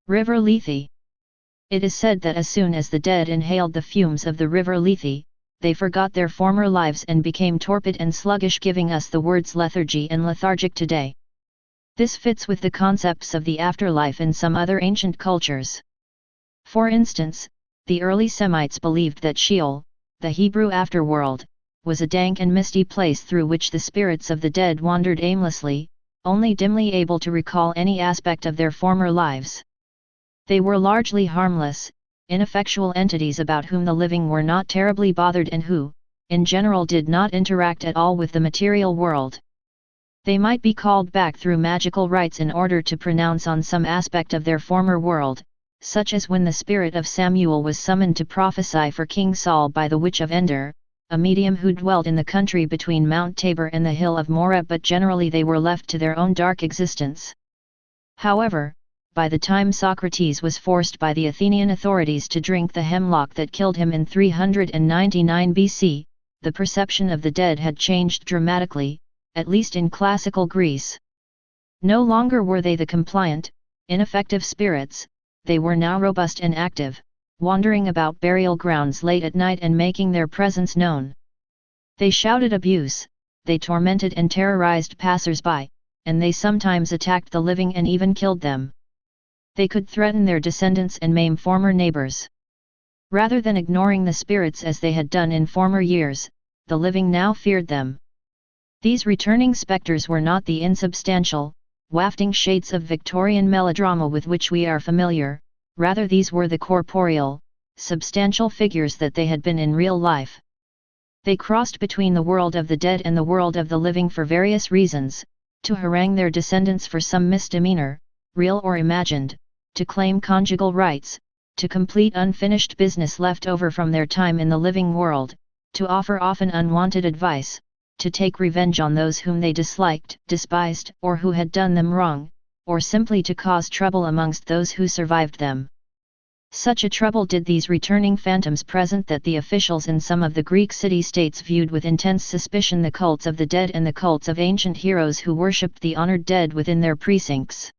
River Lethe. It is said that as soon as the dead inhaled the fumes of the river Lethe, they forgot their former lives and became torpid and sluggish, giving us the words lethargy and lethargic today. This fits with the concepts of the afterlife in some other ancient cultures. For instance, the early Semites believed that Sheol, the Hebrew afterworld, was a dank and misty place through which the spirits of the dead wandered aimlessly, only dimly able to recall any aspect of their former lives. They were largely harmless, ineffectual entities about whom the living were not terribly bothered and who, in general, did not interact at all with the material world. They might be called back through magical rites in order to pronounce on some aspect of their former world, such as when the spirit of Samuel was summoned to prophesy for King Saul by the witch of Endor, a medium who dwelt in the country between Mount Tabor and the hill of Moreh, but generally they were left to their own dark existence. However, by the time Socrates was forced by the Athenian authorities to drink the hemlock that killed him in 399 BC, the perception of the dead had changed dramatically, at least in classical Greece. No longer were they the compliant, ineffective spirits, they were now robust and active, wandering about burial grounds late at night and making their presence known. They shouted abuse, they tormented and terrorized passers-by, and they sometimes attacked the living and even killed them. They could threaten their descendants and maim former neighbors. Rather than ignoring the spirits as they had done in former years, the living now feared them. These returning specters were not the insubstantial, wafting shades of Victorian melodrama with which we are familiar, rather these were the corporeal, substantial figures that they had been in real life. They crossed between the world of the dead and the world of the living for various reasons, to harangue their descendants for some misdemeanor, real or imagined, to claim conjugal rights, to complete unfinished business left over from their time in the living world, to offer often unwanted advice, to take revenge on those whom they disliked, despised, or who had done them wrong, or simply to cause trouble amongst those who survived them. Such a trouble did these returning phantoms present that the officials in some of the Greek city-states viewed with intense suspicion the cults of the dead and the cults of ancient heroes who worshipped the honored dead within their precincts.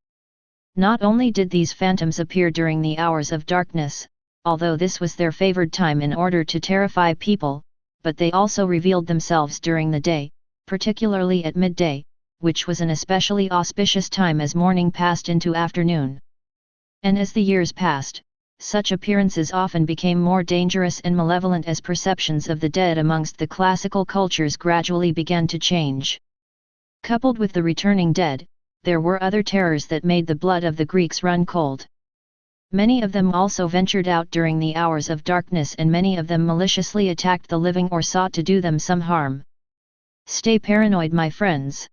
Not only did these phantoms appear during the hours of darkness, although this was their favored time in order to terrify people, but they also revealed themselves during the day, particularly at midday, which was an especially auspicious time as morning passed into afternoon. And as the years passed, such appearances often became more dangerous and malevolent as perceptions of the dead amongst the classical cultures gradually began to change. Coupled with the returning dead, there were other terrors that made the blood of the Greeks run cold. Many of them also ventured out during the hours of darkness, and many of them maliciously attacked the living or sought to do them some harm. Stay paranoid, my friends.